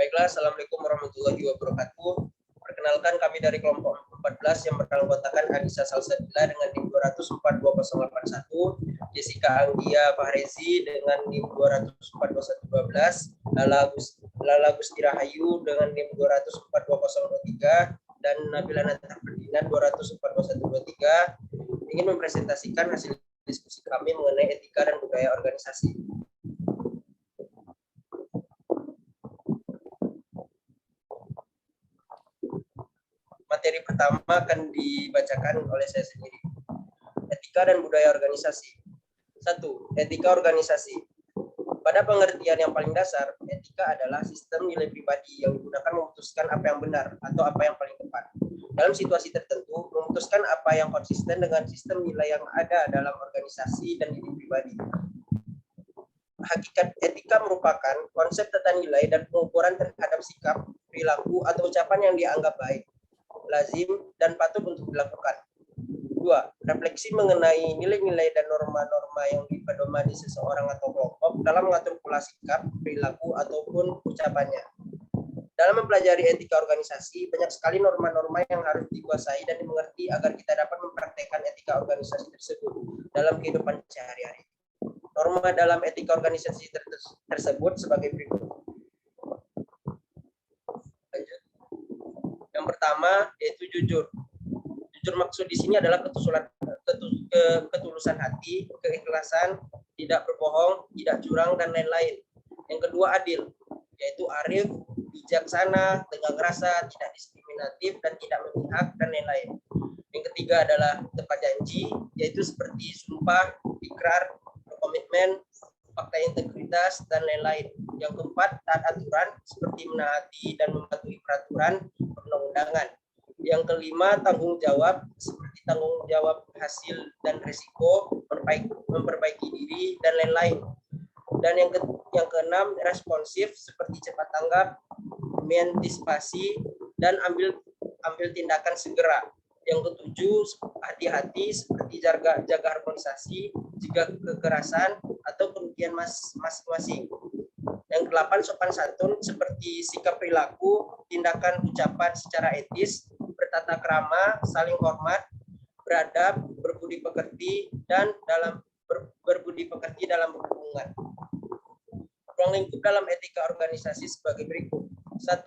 Baiklah, Assalamualaikum warahmatullahi wabarakatuh. Perkenalkan, kami dari kelompok 14 yang beranggotakan Anissa Salsabila dengan NIM 2042081, Jessica Anggia Fahrezi dengan NIM 2042112, Lala Gusti Rahayu dengan NIM 2042023, dan Nabila Natar Ferdinand 2042123 ingin mempresentasikan hasil diskusi kami mengenai etika dan budaya organisasi. Materi pertama akan dibacakan oleh saya sendiri. Etika dan budaya organisasi. 1. Etika organisasi. Pada pengertian yang paling dasar, etika adalah sistem nilai pribadi yang digunakan memutuskan apa yang benar atau apa yang paling tepat. Dalam situasi tertentu, memutuskan apa yang konsisten dengan sistem nilai yang ada dalam organisasi dan diri pribadi. Hakikat etika merupakan konsep tata nilai dan pengukuran terhadap sikap, perilaku, atau ucapan yang dianggap baik, lazim, dan patut untuk dilakukan. 2. Refleksi mengenai nilai-nilai dan norma-norma yang dipedomani seseorang atau kelompok dalam mengatur pola sikap, perilaku, ataupun ucapannya. Dalam mempelajari etika organisasi, banyak sekali norma-norma yang harus dikuasai dan dimengerti agar kita dapat mempraktekkan etika organisasi tersebut dalam kehidupan sehari-hari. Norma dalam etika organisasi tersebut sebagai berikut. Yang pertama yaitu jujur. Jujur maksud di sini adalah ketulusan hati, keikhlasan, tidak berbohong, tidak curang, dan lain-lain. Yang kedua adil, yaitu arif, bijaksana, tegak rasa, tidak diskriminatif, dan tidak memihak, dan lain-lain. Yang ketiga adalah tepat janji, yaitu seperti sumpah, ikrar, komitmen, fakta integritas, dan lain-lain. Yang keempat, taat aturan, seperti menaati dan mematuhi peraturan perundang-undangan. Yang kelima, tanggung jawab, seperti tanggung jawab hasil dan risiko, memperbaiki diri, dan lain-lain. Dan yang keenam, responsif, seperti cepat tanggap, mengantisipasi, dan ambil tindakan segera. Yang ketujuh, hati-hati, seperti jaga harmonisasi, jika kekerasan, atau kerugian masing-masing. Yang kedelapan, sopan santun, seperti sikap perilaku, tindakan ucapan secara etis, bertata krama, saling hormat, beradab, berbudi pekerti, dan berbudi pekerti dalam berhubungan. Ruang lingkup dalam etika organisasi sebagai berikut. 1.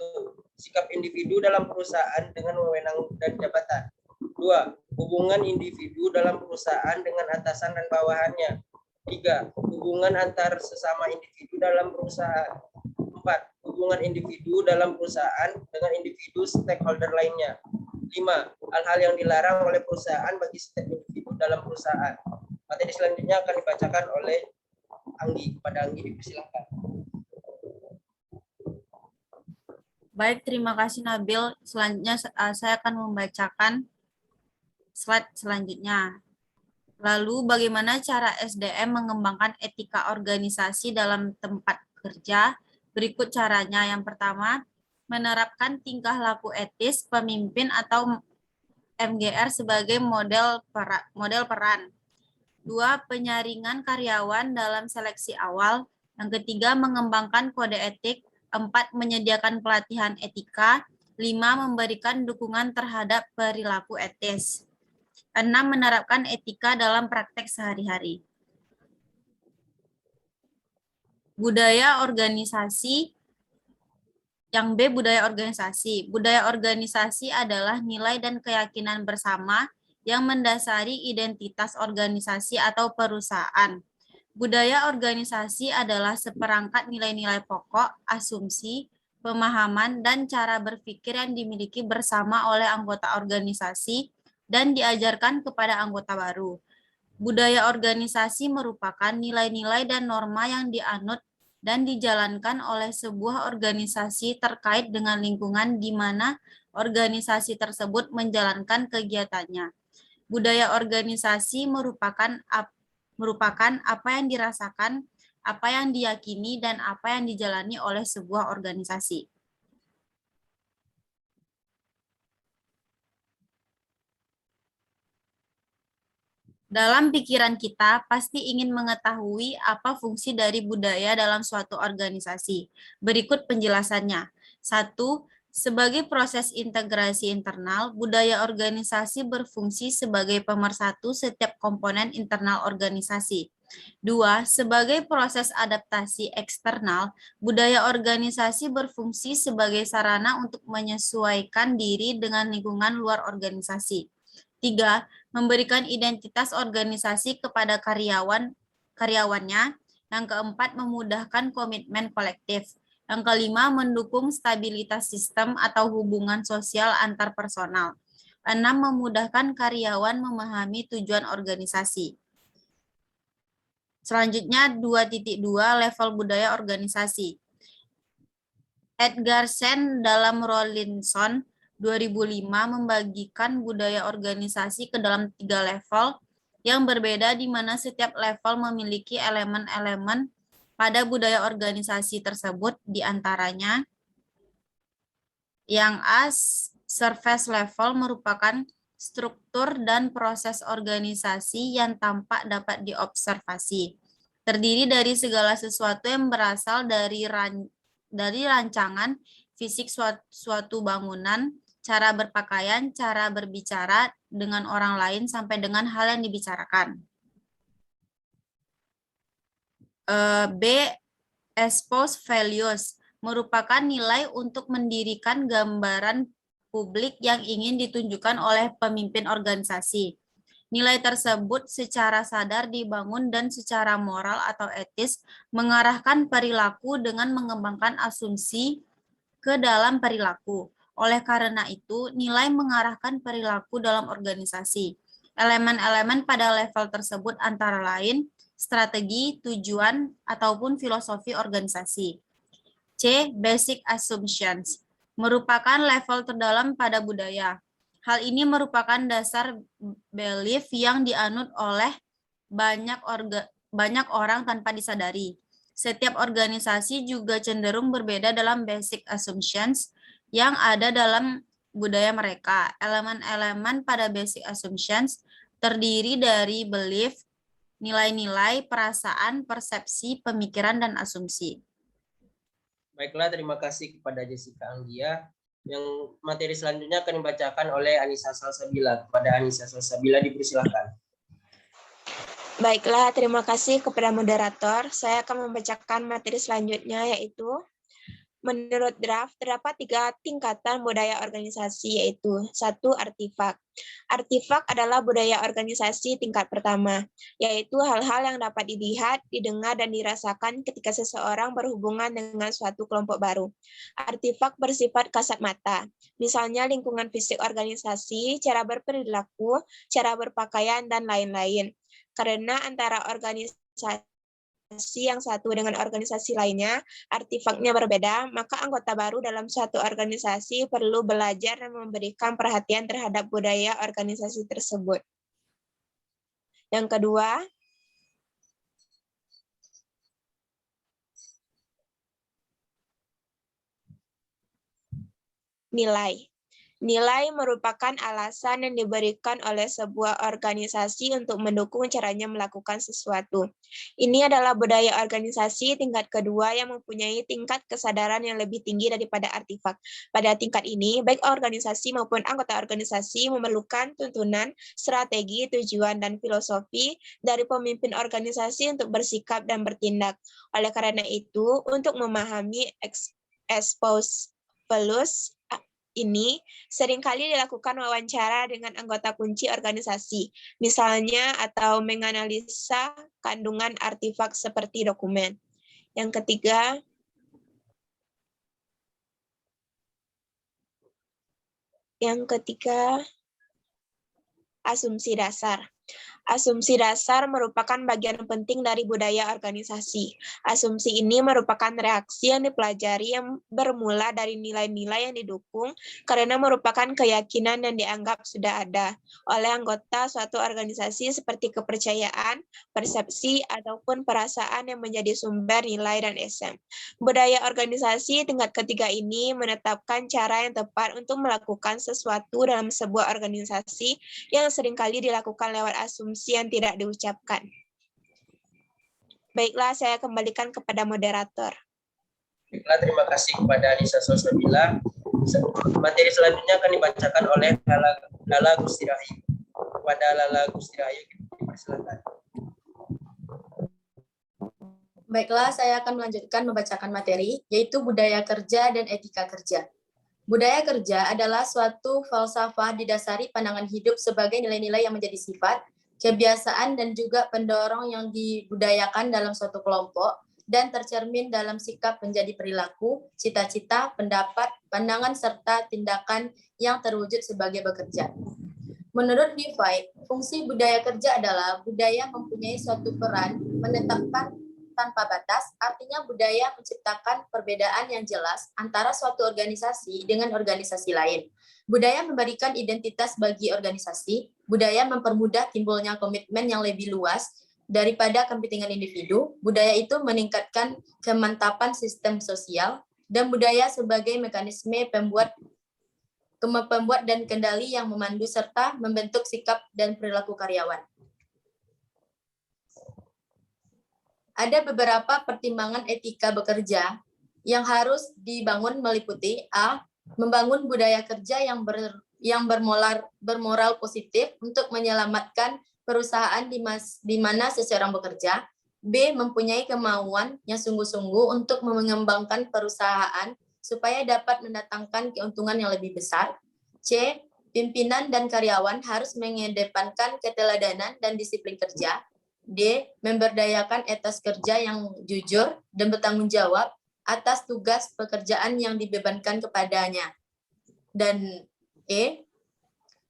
Sikap individu dalam perusahaan dengan wewenang dan jabatan. 2. Hubungan individu dalam perusahaan dengan atasan dan bawahannya. 3. Hubungan antar sesama individu dalam perusahaan. 4. Hubungan individu dalam perusahaan dengan individu stakeholder lainnya. 5. Hal-hal yang dilarang oleh perusahaan bagi setiap individu dalam perusahaan. Materi selanjutnya akan dibacakan oleh Anggi. Kepada Anggi dipersilakan. Baik, terima kasih Nabil. Selanjutnya saya akan membacakan slide selanjutnya. Lalu bagaimana cara SDM mengembangkan etika organisasi dalam tempat kerja? Berikut caranya. Yang pertama, menerapkan tingkah laku etis pemimpin atau MGR sebagai model peran. 2. Penyaringan karyawan dalam seleksi awal. Yang ketiga, mengembangkan kode etik. 4. Menyediakan pelatihan etika. 5. Memberikan dukungan terhadap perilaku etis. 6. Menerapkan etika dalam praktek sehari-hari. Budaya organisasi. Yang B, budaya organisasi. Budaya organisasi adalah nilai dan keyakinan bersama yang mendasari identitas organisasi atau perusahaan. Budaya organisasi adalah seperangkat nilai-nilai pokok, asumsi, pemahaman, dan cara berpikir yang dimiliki bersama oleh anggota organisasi dan diajarkan kepada anggota baru. Budaya organisasi merupakan nilai-nilai dan norma yang dianut dan dijalankan oleh sebuah organisasi terkait dengan lingkungan di mana organisasi tersebut menjalankan kegiatannya. Budaya organisasi merupakan apa yang dirasakan, apa yang diyakini, dan apa yang dijalani oleh sebuah organisasi. Dalam pikiran kita, pasti ingin mengetahui apa fungsi dari budaya dalam suatu organisasi. Berikut penjelasannya. 1. Sebagai proses integrasi internal, budaya organisasi berfungsi sebagai pemersatu setiap komponen internal organisasi. 2. Sebagai proses adaptasi eksternal, budaya organisasi berfungsi sebagai sarana untuk menyesuaikan diri dengan lingkungan luar organisasi. 3. Memberikan identitas organisasi kepada karyawannya. Yang keempat, memudahkan komitmen kolektif. Yang kelima, mendukung stabilitas sistem atau hubungan sosial antar personal. 6. Memudahkan karyawan memahami tujuan organisasi. Selanjutnya 2.2 level budaya organisasi. Edgarsen dalam Rawlinson 2005 membagikan budaya organisasi ke dalam 3 level yang berbeda di mana setiap level memiliki elemen-elemen pada budaya organisasi tersebut, di antaranya yang A, surface level merupakan struktur dan proses organisasi yang tampak dapat diobservasi. Terdiri dari segala sesuatu yang berasal dari rancangan fisik suatu bangunan, cara berpakaian, cara berbicara dengan orang lain, sampai dengan hal yang dibicarakan. B, expose values merupakan nilai untuk mendirikan gambaran publik yang ingin ditunjukkan oleh pemimpin organisasi. Nilai tersebut secara sadar dibangun dan secara moral atau etis mengarahkan perilaku dengan mengembangkan asumsi ke dalam perilaku. Oleh karena itu, nilai mengarahkan perilaku dalam organisasi. Elemen-elemen pada level tersebut antara lain strategi, tujuan, ataupun filosofi organisasi. C. Basic Assumptions merupakan level terdalam pada budaya. Hal ini merupakan dasar belief yang dianut oleh banyak orang tanpa disadari. Setiap organisasi juga cenderung berbeda dalam basic assumptions yang ada dalam budaya mereka. Elemen-elemen pada basic assumptions terdiri dari belief, nilai-nilai, perasaan, persepsi, pemikiran, dan asumsi. Baiklah, terima kasih kepada Jessica Anggia. Yang materi selanjutnya akan dibacakan oleh Anissa Salsabila. Kepada Anissa Salsabila dipersilakan. Baiklah, terima kasih kepada moderator. Saya akan membacakan materi selanjutnya, yaitu menurut draft, terdapat 3 tingkatan budaya organisasi, yaitu 1. Artifak. Artifak adalah budaya organisasi tingkat pertama, yaitu hal-hal yang dapat dilihat, didengar, dan dirasakan ketika seseorang berhubungan dengan suatu kelompok baru. Artifak bersifat kasat mata, misalnya lingkungan fisik organisasi, cara berperilaku, cara berpakaian, dan lain-lain. Karena antara organisasi yang satu dengan organisasi lainnya, artifaknya berbeda, maka anggota baru dalam suatu organisasi perlu belajar dan memberikan perhatian terhadap budaya organisasi tersebut. Yang kedua, nilai. Nilai merupakan alasan yang diberikan oleh sebuah organisasi untuk mendukung caranya melakukan sesuatu. Ini adalah budaya organisasi tingkat kedua yang mempunyai tingkat kesadaran yang lebih tinggi daripada artifak. Pada tingkat ini, baik organisasi maupun anggota organisasi memerlukan tuntunan, strategi, tujuan, dan filosofi dari pemimpin organisasi untuk bersikap dan bertindak. Oleh karena itu, untuk memahami expose values ini seringkali dilakukan wawancara dengan anggota kunci organisasi, misalnya atau menganalisa kandungan artifak seperti dokumen. Yang ketiga, asumsi dasar. Asumsi dasar merupakan bagian penting dari budaya organisasi. Asumsi ini merupakan reaksi yang dipelajari yang bermula dari nilai-nilai yang didukung karena merupakan keyakinan yang dianggap sudah ada oleh anggota suatu organisasi seperti kepercayaan, persepsi, ataupun perasaan yang menjadi sumber nilai dan esen. Budaya organisasi tingkat ketiga ini menetapkan cara yang tepat untuk melakukan sesuatu dalam sebuah organisasi yang seringkali dilakukan lewat asumsi yang tidak diucapkan. Baiklah, saya kembalikan kepada moderator. Baiklah, terima kasih kepada Anissa Salsabila. Materi selanjutnya akan dibacakan oleh Lala Gusti Rahayu. Kepada Lala Gusti Rahayu, dipersilakan. Baiklah, saya akan melanjutkan membacakan materi, yaitu budaya kerja dan etika kerja. Budaya kerja adalah suatu falsafah didasari pandangan hidup sebagai nilai-nilai yang menjadi sifat, kebiasaan, dan juga pendorong yang dibudayakan dalam suatu kelompok dan tercermin dalam sikap menjadi perilaku, cita-cita, pendapat, pandangan, serta tindakan yang terwujud sebagai bekerja. Menurut DeFi, fungsi budaya kerja adalah budaya mempunyai suatu peran menetapkan tanpa batas, artinya budaya menciptakan perbedaan yang jelas antara suatu organisasi dengan organisasi lain. Budaya memberikan identitas bagi organisasi, budaya mempermudah timbulnya komitmen yang lebih luas daripada kepentingan individu, budaya itu meningkatkan kemantapan sistem sosial, dan budaya sebagai mekanisme pembuat dan kendali yang memandu serta membentuk sikap dan perilaku karyawan. Ada beberapa pertimbangan etika bekerja yang harus dibangun meliputi A. Membangun budaya kerja yang bermoral positif untuk menyelamatkan perusahaan di mana seseorang bekerja. B. Mempunyai kemauan yang sungguh-sungguh untuk mengembangkan perusahaan supaya dapat mendatangkan keuntungan yang lebih besar. C. Pimpinan dan karyawan harus mengedepankan keteladanan dan disiplin kerja. D. Memberdayakan etos kerja yang jujur dan bertanggung jawab atas tugas pekerjaan yang dibebankan kepadanya. Dan E.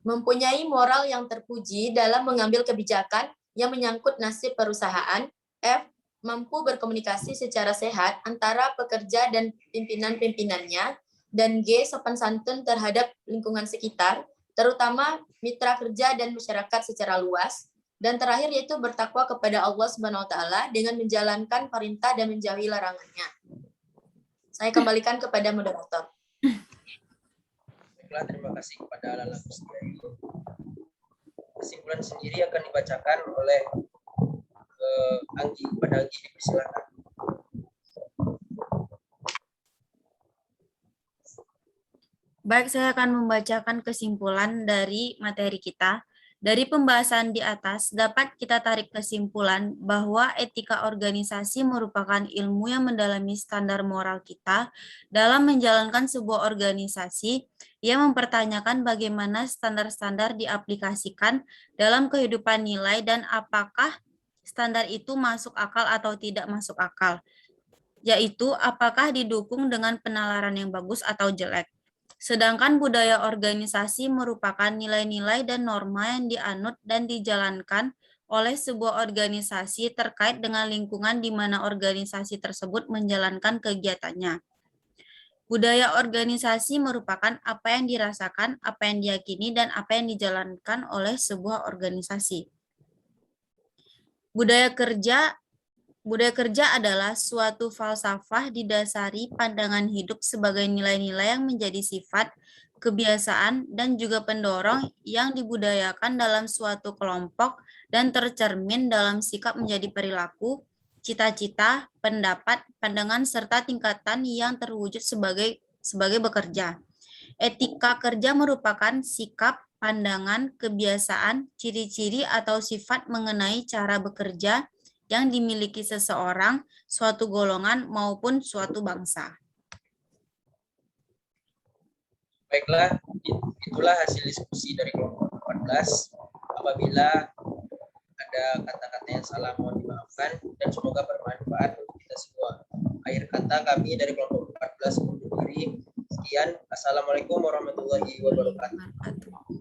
Mempunyai moral yang terpuji dalam mengambil kebijakan yang menyangkut nasib perusahaan. F. Mampu berkomunikasi secara sehat antara pekerja dan pimpinan-pimpinannya. Dan G. Sopan santun terhadap lingkungan sekitar, terutama mitra kerja dan masyarakat secara luas. Dan terakhir yaitu bertakwa kepada Allah Subhanahu wa taala dengan menjalankan perintah dan menjauhi larangannya. Saya kembalikan kepada moderator. Baiklah, terima kasih kepada Lala Gusti Rahayu. Kesimpulan sendiri akan dibacakan oleh Anggi. Kepada Anggi, dipersilakan. Baik, saya akan membacakan kesimpulan dari materi kita. Dari pembahasan di atas, dapat kita tarik kesimpulan bahwa etika organisasi merupakan ilmu yang mendalami standar moral kita dalam menjalankan sebuah organisasi yang mempertanyakan bagaimana standar-standar diaplikasikan dalam kehidupan nilai dan apakah standar itu masuk akal atau tidak masuk akal, yaitu apakah didukung dengan penalaran yang bagus atau jelek. Sedangkan budaya organisasi merupakan nilai-nilai dan norma yang dianut dan dijalankan oleh sebuah organisasi terkait dengan lingkungan di mana organisasi tersebut menjalankan kegiatannya. Budaya organisasi merupakan apa yang dirasakan, apa yang diyakini, dan apa yang dijalankan oleh sebuah organisasi. Budaya kerja adalah suatu falsafah didasari pandangan hidup sebagai nilai-nilai yang menjadi sifat, kebiasaan, dan juga pendorong yang dibudayakan dalam suatu kelompok dan tercermin dalam sikap menjadi perilaku, cita-cita, pendapat, pandangan, serta tingkatan yang terwujud sebagai bekerja. Etika kerja merupakan sikap, pandangan, kebiasaan, ciri-ciri atau sifat mengenai cara bekerja yang dimiliki seseorang, suatu golongan, maupun suatu bangsa. Baiklah, itulah hasil diskusi dari kelompok 14. Apabila ada kata-kata yang salah, mohon dimaafkan dan semoga bermanfaat untuk kita semua. Akhir kata kami dari kelompok 14 undur diri. Sekian. Assalamualaikum warahmatullahi wabarakatuh.